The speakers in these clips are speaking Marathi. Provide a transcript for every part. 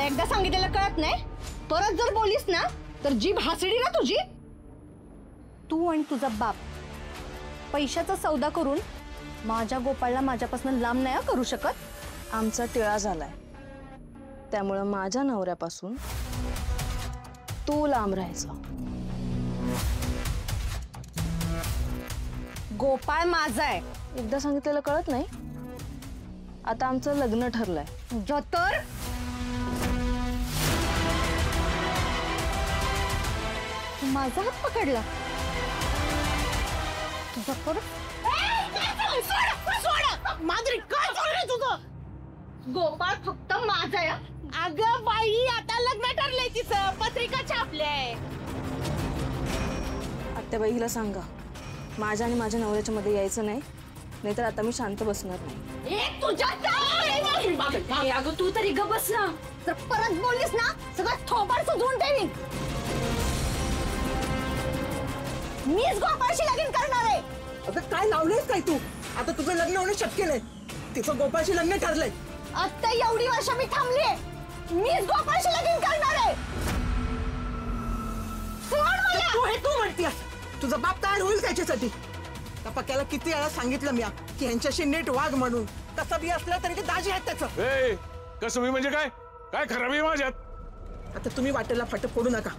तुला एकदा सांगितलेलं कळत नाही? परत जर बोलीस ना तर जीभ हासडी ना तुझी. तू आणि तुझा बाप पैशाचा सौदा करून माझ्या गोपाळला माझ्यापासून लांब नाही करू शकत. आमचा टिळा झालाय, त्यामुळे माझ्या नवऱ्यापासून तू लांब राहायचं. गोपाळ माझा आहे. एकदा सांगितलेलं कळत नाही? आता आमचं लग्न ठरलंय. तर माझा हात पकडला. तुझा माधुरी काय चाललंय तुझं? गोपाळ फक्त माझा आहे. अगं बाई, आता लग्न ठरलंय तिचं, पत्रिका छापल्याय. आत्याबाई हिला सांगा माझ्या आणि माझ्या नवऱ्याच्या मध्ये यायचं नाही, नाहीतर आता मी शांत बसणार नाही. अगं तू तरी ग बस ना. जर परत बोललीस ना सगळं थोबाड सुधरून ठेवीन. मीच गोपाळशी लगीन करणार आहे. अगं काय लावलंयस काय तू? आता तुझं लग्न होणं शक्य नाही. तिचं गोपाळशी लग्न ठरलंय. आता एवढी वर्ष मी थांबलीये. मीच गोपाळशी लगीन करणार आहे. तू हे तू म्हणतीस? तुझा बाप तयार होईल त्याच्यासाठी? त्या पक्याला किती वेळा सांगितलं मी की ह्यांच्याशी नीट वाग म्हणून. तसं बी असलं तरी ते दाजी आहेत त्याचं. कसं मी म्हणजे काय काय खराबी माझ्यात? आता तुम्ही वाटेला फट फोडू नका.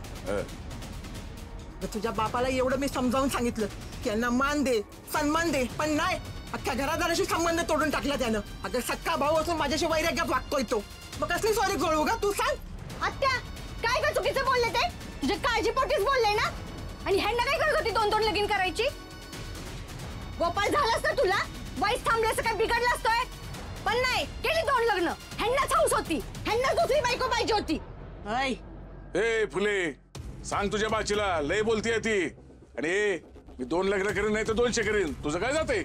तुझ्या बापाला एवढं मी समजावून सांगितलं की यांना मान दे, सन्मान दे, पण नाही, अख्ख्या घरादाराशी संबंध तोडून टाकला त्यानं. अगं सक्का भाऊ असून माझ्याशी वैराग्यात वागतोय तो. मग कसली सॉरी कळू का तू? सांग. आत्या काय ग चुकीचं बोलले ते? तुझ्या काळजीपोटीच बोलले ना. आणि ह्यांना काय करत होती दोन दोन लगीन करायची? गोपाळ झालास ना तुला वाईस थांबल्यास काय बिघडलं असतोय? पण नाही, केली दोन लग्न. ह्यांनाच हौस होती, ह्यांनाच दुसरी बायको पाहिजे होती. ए फुले, सांग तुझ्या बाचीला लय बोलतीये ती. आणि मी 2 लग्न करीन नाही तर 200 करीन. तुझं काय जाते?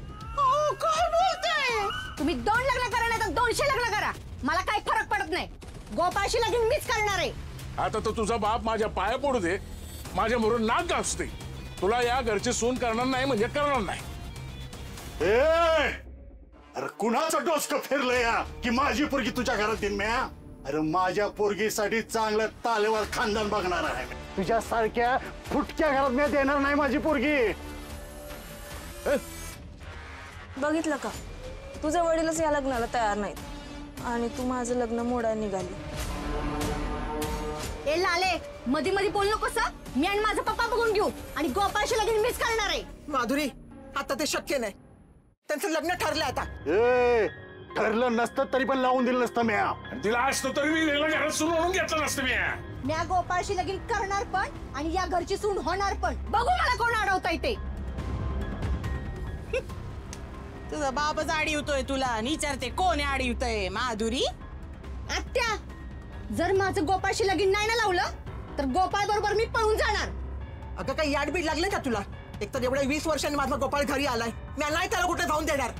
काय बोलते? तुम्ही 2 लग्न करा नाही तर 200 लग्न करा, मला काही फरक पडत नाही. गोपाळशी लगीन मीच करणार आहे. आता तर तुझा बाप माझ्या पाया पडू दे, माझ्या मोरून नाक गाजते. तुला या घरची सून करणार नाही म्हणजे करणार नाही. अरे कुणाचा डोसकं फिरलंय या की माझी पोरगी तुझ्या घरात येईन? म्या अरे माझ्या पोरगीसाठी चांगलं तालेवर खानदान बघणार आहे. तुझ्यासारख्या फुटक्या घरात मी देणार नाही माझी पोरगी. बघितलं का, तुझे वडीलच या लग्नाला तयार नाहीत आणि तू माझं लग्न मोडायला निघाली. ए लाले, मध्ये मध्ये बोल नकोस. मी आणि माझा पप्पा बघून घेऊ आणि गोपाळशी लगीन मीच करणार आहे. माधुरी, आता ते शक्य नाही. त्यांचं लग्न ठरलं आता. ठरलं नसतं तरी पण लावून दिलं नसतं म्या. तिला असतं तरी मी घरात सून म्हणून घेतलं नसतं. मी गोपाळशी लगीन करणार पण आणि या घरची सून होणार पण. बघू मला कोण अडवतंय ते. तुझा बापच अडवतोय तुला आणि विचारते कोण अडवतोय? माधुरी आत्या, जर माझं गोपाळशी लगीन नाही ना लावलं तर गोपाळ बरोबर मी पळून जाणार. अगं काही याडबीड लागले का तुला? एक तर एवढ्या 20 वर्षांनी माझा गोपाळ घरी आलाय. मी नाही त्याला कुठे जाऊन देणार.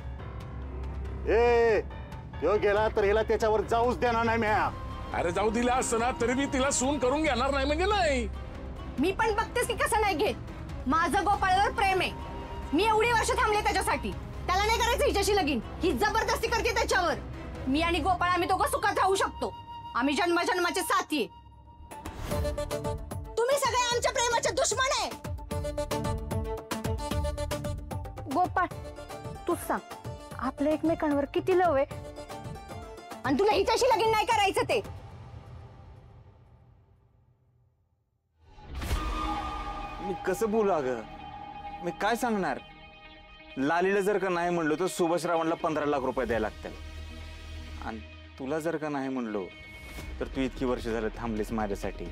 तो गेला तर हिला त्याच्यावर जाऊच देणार नाही म्या. अरे जाऊ दिला असतं ना तरी मी तिला सून करून घेणार नाही म्हणजे नाही. मी पण बघतेस की कसं नाही घेत. माझं गोपाळवर प्रेम आहे. मी एवढी वर्ष थांबले त्याच्यासाठी. त्याला नाही करायचं हिच्याशी लगीन. ही जबरदस्ती करते त्याच्यावर. मी आणि गोपाळ आम्ही दोघं सुखात राहू शकतो. आम्ही जन्मजन्माचे साथी आहे. तुम्ही सगळे आमच्या प्रेमाचे दुश्मन आहे. गोपाळ, तू सांग, आपल्या एकमेकांवर किती लव आहे आणि तुला हिच्याशी लगीन नाही करायचं ते? मी कसं बोलू? अगं मी काय सांगणार? लालीला जर का नाही म्हणलो तर सुभाषरावांना 15 लाख रुपये द्यायला लागतील. आणि तुला जर का नाही म्हणलो तर तू इतकी वर्ष झालं थांबलीस माझ्यासाठी.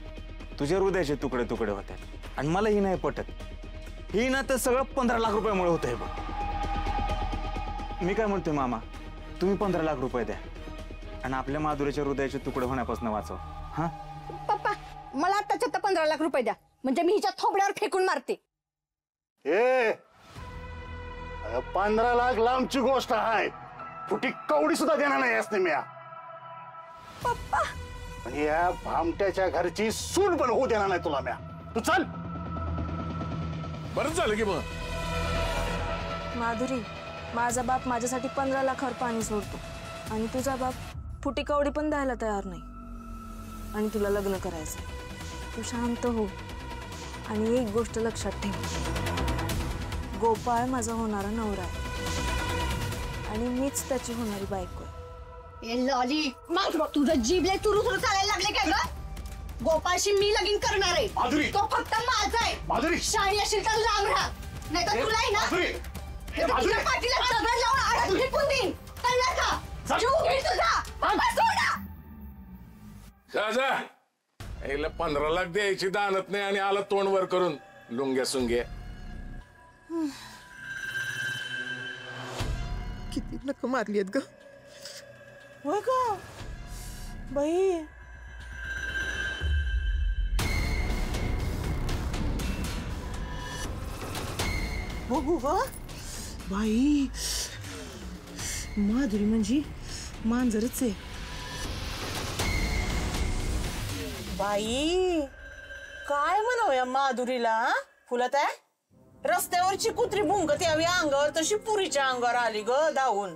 तुझ्या हृदयाचे तुकडे तुकडे होतात आणि मला ही नाही पटत. ही ना तर सगळं 15 लाख रुपयामुळे होत आहे बघ. मी काय म्हणतोय मामा, तुम्ही 15 लाख रुपये द्या आणि आपल्या माधुरीच्या हृदयाचे तुकडे होण्यापासून वाचव. हा पप्पा, मला आताच्या 15 लाख रुपये द्या म्हणजे मी हिच्या थोबड्यावर फेकून मारते. 15 लाख लांबची गोष्ट आहे. फुटी कवडी सुद्धा देणार नाही असते म्या. पप्पा, पण या भामट्याच्या घरची सून पण होऊ देणार नाही तुला म्या. तू चल. बरंच झालं की मग. माधुरी, माझा बाप माझ्यासाठी 15 लाखावर पाणी सोडतो आणि तुझा बाप फुटी कवडी पण द्यायला तयार नाही. आणि तुला लग्न करायचंय. तू शांत हो आणि एक गोष्ट लक्षात ठेव, गोपाळ माझा होणारा नवरा आहे आणि मीच त्याची होणारी बायको आहे. ए लॉली, मग तुझं जीभले तुरु तुरु चालायला लागले काय ग? गोपाळशी मी लगीन करणार आहे. माधुरी! तो फक्त माझा आहे. माधुरी! शाळी असेल तर लांब राहा, नाही तर तुलाही ना माधुरी! नाही तर तुझ्या पाठीला दगड लावून आडत फेकून देईन. कळलं का? जीव घेईल तुझा. बाबा सोडा. जा जा. याला 15 लाख द्यायची दानत नाही आणि आला तोंड वर करून लुंग्या सुंग्या. किती नख मारली आहेत ग. होय का बाई? बघू ग बाई, माधुरी म्हणजे मांजरच आहे. बाई काय म्हणावं या माधुरीला? फुलत आहे रस्त्यावरची कुत्री भुंकत यावी अंगावर, तशी पुरीच्या अंगावर आली ग धावून.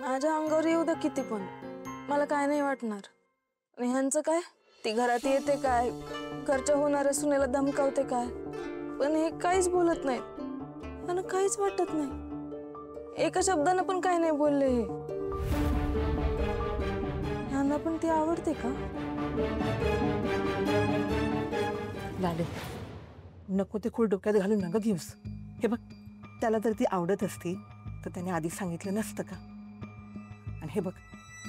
माझ्या अंगावर येऊ दे किती पण, मला काय नाही वाटणार. आणि ह्यांचं काय, ती घरात येते काय, घरच्या होणाऱ्या सुनेला धमकावते काय, पण हे काहीच बोलत नाहीत. त्यांना काहीच वाटत नाही. एका शब्दानं पण काही नाही बोलले हे. ह्यांना पण ती आवडते का? लाले, नको ते खूळ डोक्यात घालून नका घेऊस. हे बघ, त्याला जर ती आवडत असती तर त्याने आधी सांगितलं नसतं का? आणि हे बघ,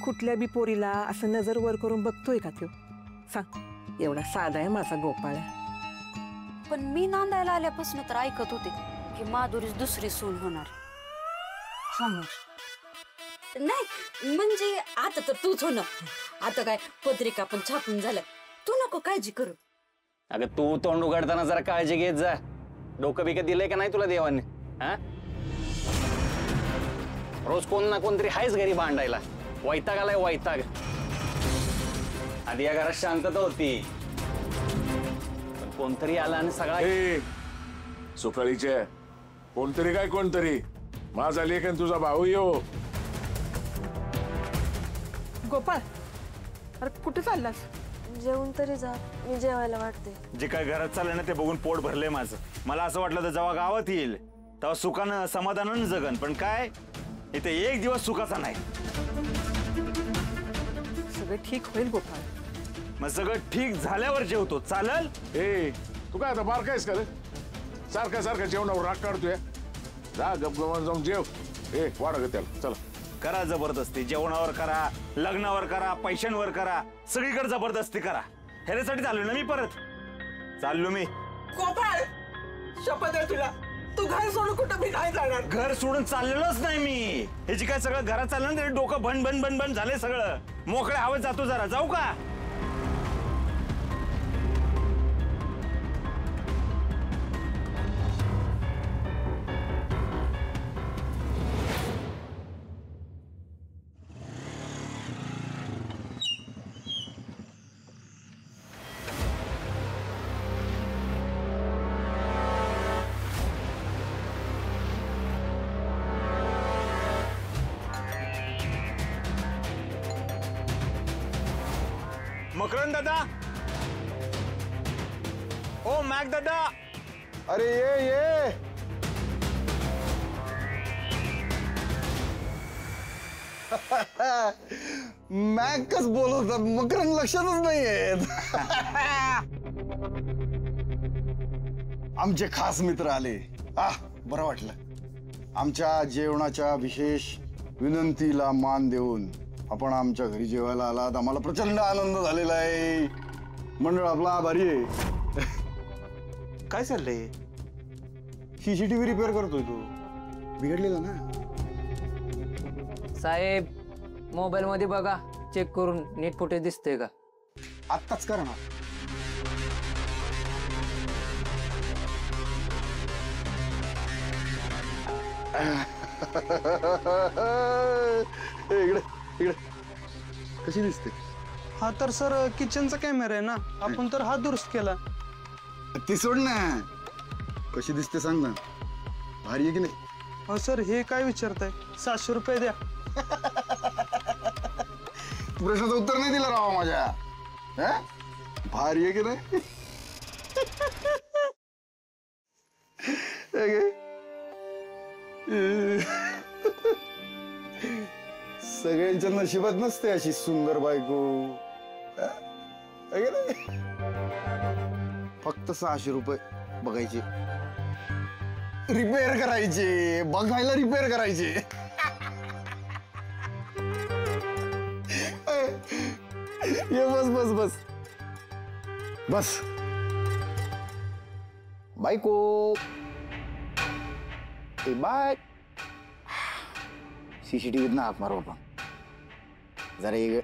कुठल्या बी पोरीला असं नजर वर करून बघतोय का त्यो? सांग, एवढा साधा आहे माझा गोपाळ आहे. पण मी नांदायला आल्यापासून तर ऐकत होते की माधुरीच दुसरी सून होणार. नाही म्हणजे आता तर तूच होणार. आता काय पत्रिका पण छापून झालं, तू नको काळजी करू. अगं तू तोंड उघडताना जरा काळजी घेत जा. डोकं बिकं दिलंय का नाही तुला देवाने? हा, रोज कोण ना कोणतरी हायच घरी भांडायला. वैताग आलाय वैताग. आधी या घरात शांतता होती, पण कोणतरी आला आणि सगळा. सुकाळीच्या कोणतरी काय कोणतरी, माझा लेख आणि तुझा भाऊ येऊ. गोपाळ, अरे कुठे चाललास? जेवून तरी जा, मी जेवायला वाटते. जे काय घरात चाललंय ना ते बघून पोट भरलंय माझं. मला असं वाटलं तर जेव्हा गावात येईल तेव्हा सुखानं समाधानानं जगन, पण काय इथे एक दिवस सुखाचा नाही. सगळं ठीक होईल गोपाळ. मग सगळं ठीक झाल्यावर जेवतो, चालल? तू काय आता बार कायस का रे? सारखा सारखा जेवणावर राग काढतोय. जा गपगमान जाऊन जेव. वाढ ग त्याला. चला करा जबरदस्ती, जेवणावर करा, लग्नावर करा, पैशांवर करा, सगळीकडे जबरदस्ती करा. ह्याच्यासाठी चाललो ना मी, परत चाललो मी. गोपाळ, शपथ आहे तुला, तू घर सोडून कुठं बी नाही जाणार. घर सोडून चाललेलोच नाही मी. हे जे काय सगळं घरात चाललं ना, डोकं भन भन भन भन झाले सगळं. मोकळ्या हवेत जातो जरा. जाऊ का? मकरंद दादा, ओ मॅक दादा. अरे ये मॅकच बोलवतात, मकरंद लक्षातच नाही येत. आमचे खास मित्र आले. बरं वाटलं. आमच्या जेवणाच्या विशेष विनंतीला मान देऊन आपण आमच्या घरी जेवायला आलात. आम्हाला प्रचंड आनंद झालेला आहे. मंडळ आपला आभारी आहे. काय चाललंय? CCTV रिपेअर करतोय तू. बिघडलेला ना साहेब? मोबाईल मध्ये बघा, चेक करून नीट फुटेज दिसतंय का? आत्ताच कर ना. इकडे इकडे कशी दिसते? हा तर सर किचनचा कॅमेरा आहे ना, आपण तर हा दुरुस्त केला. ती सोड ना, कशी दिसते सांग ना. भारी आहे की नाही? हो सर, हे काय विचारताय? 700 रुपये द्या. प्रश्नाचं उत्तर नाही दिलं राव माझ्या. भारी आहे की नाही? सगळ्यांच्या नशिबात नसते अशी सुंदर बायको. है की नाही? फक्त 600 रुपये बघायचे, रिपेअर करायचे, बघायला रिपेअर करायचे. ये बस बस बस बस. बायको ए बाय. सीसीटीव्हीत ना हात मारू आपण जरा. ये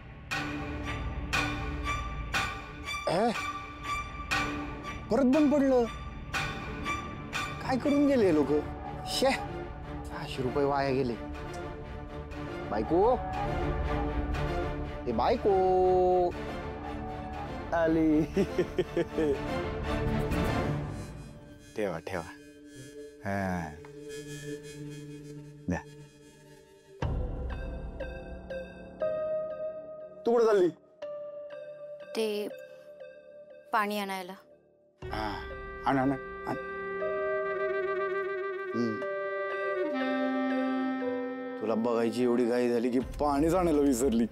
परत बंद पडलं. काय करून गेले लोक? 600 रुपये वाया गेले. बायको ए बायको आली. ठेवा ठेवा. हा द्या. तू कुठे चालली? ते पाणी आणायला. आण आण. तुला बघायची एवढी घाई झाली की पाणीच आणायला विसरली.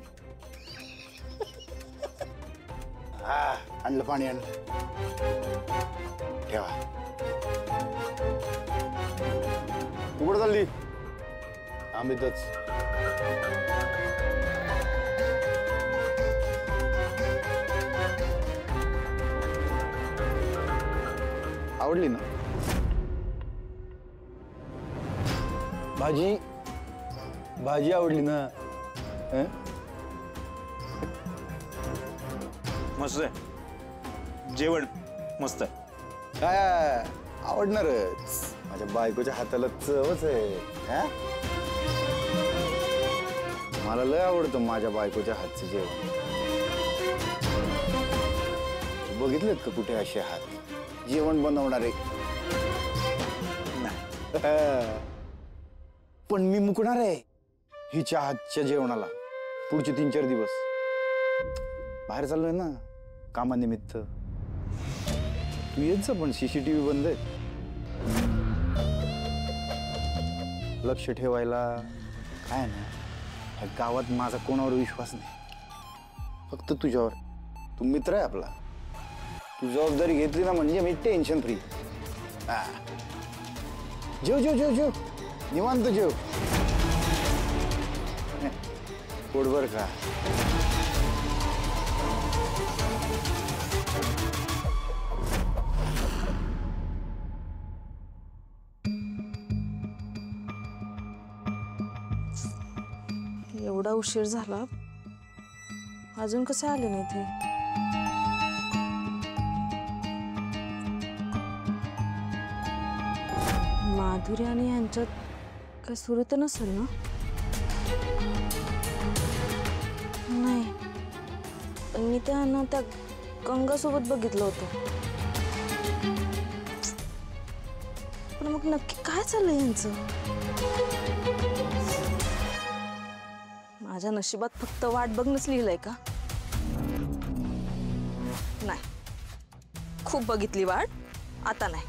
आणलं पाणी, आणलं. ठेवा. तू कुठं चालली? आम्हीच. आवडली ना भाजी? भाजी आवडली ना? मस्त आहे जेवण, मस्त आहे. काय आवडणारच. माझ्या बायकोच्या हाताला चवच आहे. मला लय आवडतं माझ्या बायकोच्या हातचं जेवण. बघितलेत का कुठे असे हात जेवण बनवणारे? पण मी मुकणार आहे हिच्या हातच्या जेवणाला पुढचे 3-4 दिवस. बाहेर चाललोय ना कामानिमित्त. तू येत जा, पण सीसीटीव्ही बंद आहे. लक्ष ठेवायला काय ना, ह्या गावात माझा कोणावर विश्वास नाही, फक्त तुझ्यावर. तू मित्र आहे आपला. तू जबाबदारी घेतली ना म्हणजे मी टेन्शन फ्री. जेव जेव जेव जेव, निवांत जेव. पोटभर खा. एवढा उशीर झाला, अजून कसे आले नाही ते? माधुरी आणि यांच्यात काय सुरू तर नसेल ना? नाही, पण मी त्यांना त्या गंगासोबत बघितलं होतं. पण मग नक्की काय चाललंय यांचं? माझ्या नशिबात फक्त वाट बघणंच लिहिलंय का? नाही, खूप बघितली वाट, आता नाही.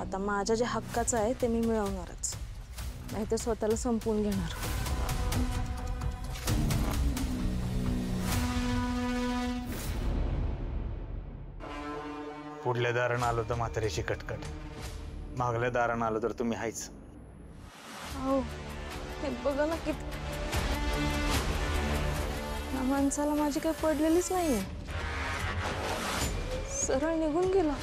आता माझ्या जे हक्काचं आहे ते मी मिळवणारच, नाही तर स्वतःला संपवून घेणार. पुढल्या दारानं आलो तर म्हाताऱ्याची कटकट, मागल्या दारानं आलो तर तुम्ही हायच. हो, हे बघा ना किती. या माणसाला माझी काही पडलेलीच नाहीये, सरळ निघून गेला.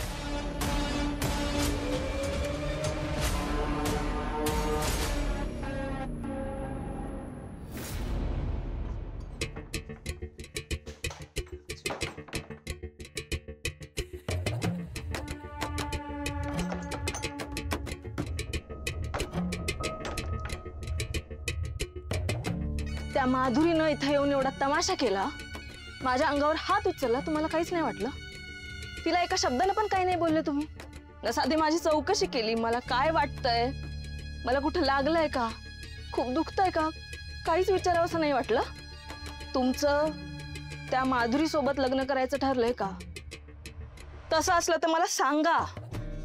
त्या माधुरीनं इथं येऊन एवढा तमाशा केला, माझ्या अंगावर हात उचलला, तुम्हाला काहीच नाही वाटलं? तिला एका शब्दाला पण काही नाही बोलले तुम्ही? न साधी माझी चौकशी केली, मला काय वाटतंय, मला कुठं लागलंय का, खूप दुखतंय का, काहीच विचारावं असं नाही वाटलं? तुमचं त्या माधुरी सोबत लग्न करायचं ठरलंय का? तसं असलं तर मला सांगा,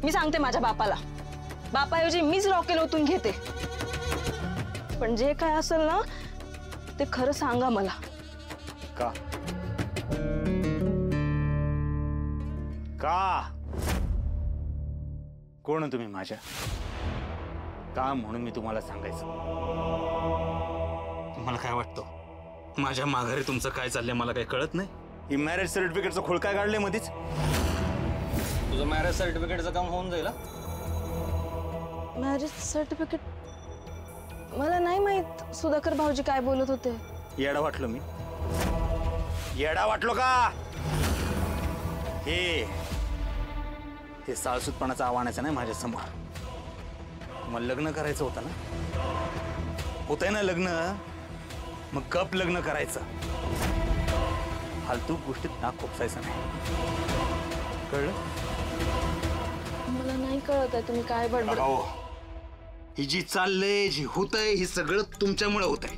मी सांगते माझ्या बापाला. बापाऐवजी मीच रॉकेल ओतून घेते. पण जे काय असेल ना ते खरं सांगा मला. का का कोण आहे तुम्ही माझ्या? का म्हणून मी तुम्हाला सांगायचं? तुम्हाला काय वाटतं माझ्या माघारी तुमचं काय चाललंय मला काही कळत नाही? ही मॅरेज सर्टिफिकेटचं खोळ काय काढले मध्येच? तुझं मॅरेज सर्टिफिकेटचं काम होऊन जाईल. मॅरेज सर्टिफिकेट मला नाही माहित. सुधाकर भाऊजी काय बोलत होते? येडा वाटलो मी? येडा वाटलो का? हे साळसूतपणाचं आव्हानाचं नाही माझ्या समोर. मला लग्न करायचं होतं ना? होतंय ना लग्न? मग कप लग्न करायचं. फालतू गोष्टीत नाक खोपसायचं नाही. कळलं? मला नाही कळत आहे तुम्ही काय बडबड. ही जी चाललंय जी होतंय हे सगळं तुमच्यामुळे होतंय.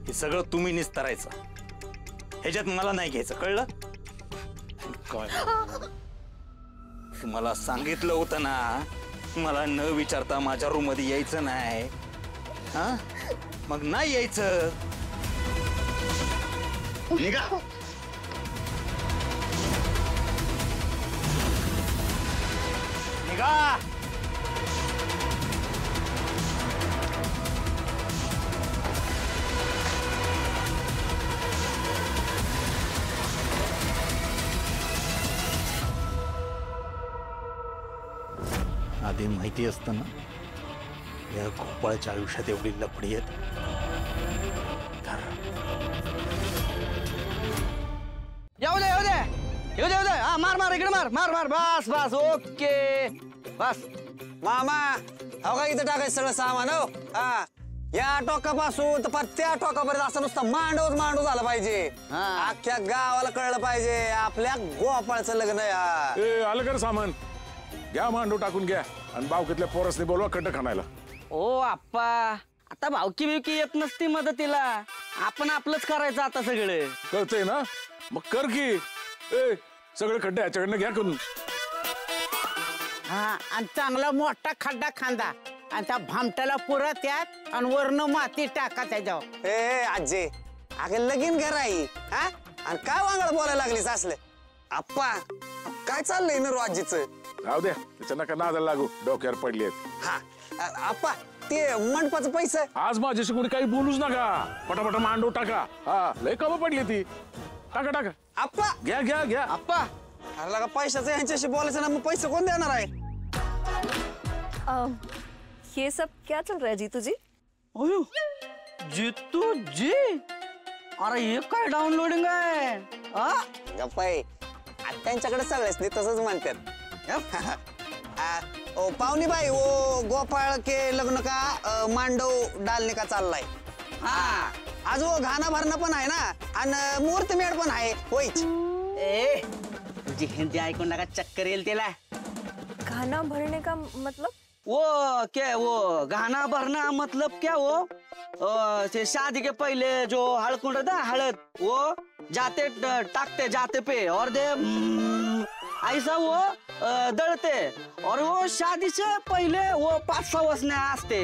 हे सगळं तुम्ही निस्तरायचं. ह्याच्यात मला नाही घ्यायचं. कळलं? काय तुम्हाला सांगितलं होतं ना मला न विचारता माझ्या रूम मध्ये यायचं नाही. हा मग नाही यायचं. निघा. निघा. आधी माहिती असतं ना या गोपाळच्या आयुष्यात एवढी लफडी आहेत. येऊ दे येऊ दे येऊ दे येऊ दे. हा मार मार इकडे मार मार मार. बस बस ओके बस. मामा अहो का इथं टाकायचं सगळं सामान. हो हा या टोकापासून तर त्या टोकापर्यंत असं नुसतं मांडव झालं पाहिजे. अख्ख्या गावाला कळलं पाहिजे आपल्या गोपाळचं लग्न आहे. ए आलं कर सामान. घ्या मांडव टाकून घ्या आणि बावकीतल्या पोरसने बोलवा खड्ड खाणायला. ओ आप्पा आता भावकी बिवकी येत नसती मदतीला. आपण आपलंच करायचं आता सगळं. कळतंय ना? मग कर की. ए सगळे खड्डे ह्याच्याकडनं घ्या करून. हा आणि चांगला मोठा खड्डा खांदा आणि त्या भामट्याला पुरा त्यात आणि वरनं माती टाका त्याच्यावर. ए आजी अगं लगीन घराई हा आणि काय वांगड बोलायला लागलीस असले? आप्पा काय चाललंय ना आजीचं? राहू द्या त्याच्या नका नादाला लागू. डोक्यावर पडली आहेत. हा आप्पा ते मंडपाचं पैसे आज माझ्याशी कोणी काही बोलूच नका. पटापटा मांडव टाका. हा लय कामं पडली ती. टाका टाका. आप्पा घ्या घ्या घ्या. आप्पा अरे लगा पैशाचं यांच्याशी बोलायचं ना मग पैसे कोण देणार आहे? ये सब क्या चल रहा है जीतू जी? अयो जीतू जी अरे हे काय डाउनलोडिंग आहे? गप्पाई त्यांच्याकडे सगळेच नाही तसंच म्हणतात. ओ पाहुणी बाई ओ गोपाळ के लग्न का मांडव डालने का चाललाय. हा आज वो घाना भरणं पण आहे ना आणि मुहूर्त मेळ पण आहे. होय ए तुझी हिंदी ऐकून नका चक्कर येईल त्याला. खाना भरने का मतलब? वो क्या वो गाना भरना मतलब क्या वो से शादी के पहले जो हड़कुंड रहता है हड़द वो जाते टाकते जाते पे और दे ऐसा वो दळते और वो शादी से पहले वो 5-6 वसने आसते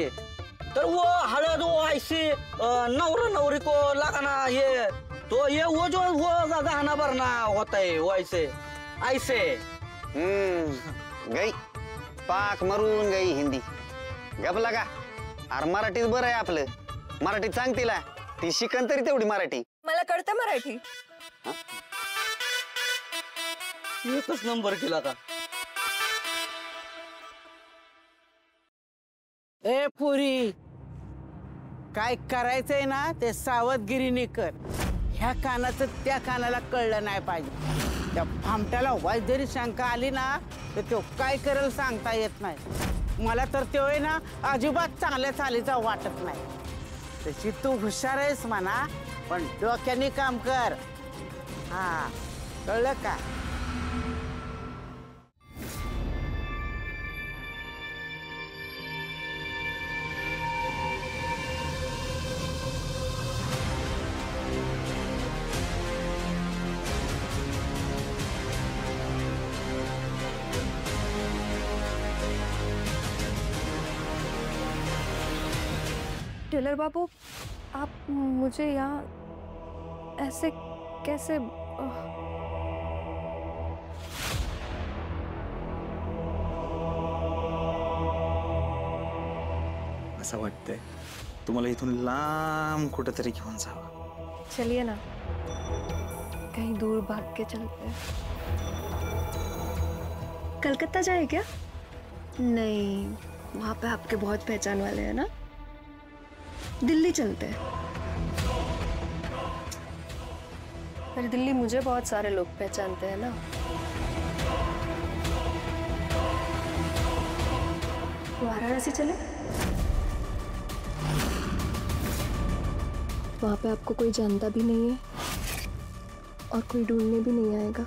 तर वो हळद वो ऐसे नवरा नवरी को लगाना ये तो ये वो जो वो गाना भरना होता है वो ऐसे ऐसे. गई पाक मरून गई हिंदी. गप लगा. अरे मराठीत बरं आहे आपलं. मराठीत सांग तिला. ती शिकन तरी तेवढी मराठी. मला कळतं मराठी. एकच नंबर केला का? ए पुरी काय करायचंय ना ते सावधगिरीने कर. ह्या कानाचं त्या कानाला कळलं नाही पाहिजे. त्या भामट्याला वाईट जरी शंका आली ना तर तो काय करेल सांगता येत नाही. मला तर तो आहे ना अजिबात चांगल्या चालीचा वाटत नाही. तशी तू हुशार आहेस म्हणा पण डोक्याने काम कर. हा कळलं का? टेलर बाबू, आप मुझे यहाँ ऐसे कैसे असं वाटतंय तुम्हाला इथून लांब कुठेतरी घेऊन जावं. चलिए ना, कहीं दूर भाग के चलते हैं. कलकत्ता जाए क्या? नहीं, वहाँ पे आपके बहुत पहचान वाले हैं ना. दिल्ली चलते हैं. पर दिल्ली मुझे बहुत सारे लोग पहचानते हैं ना. वाराणसी चले? वहाँ पे आपको कोई जानता भी नहीं है और कोई ढूंढने भी नहीं आएगा.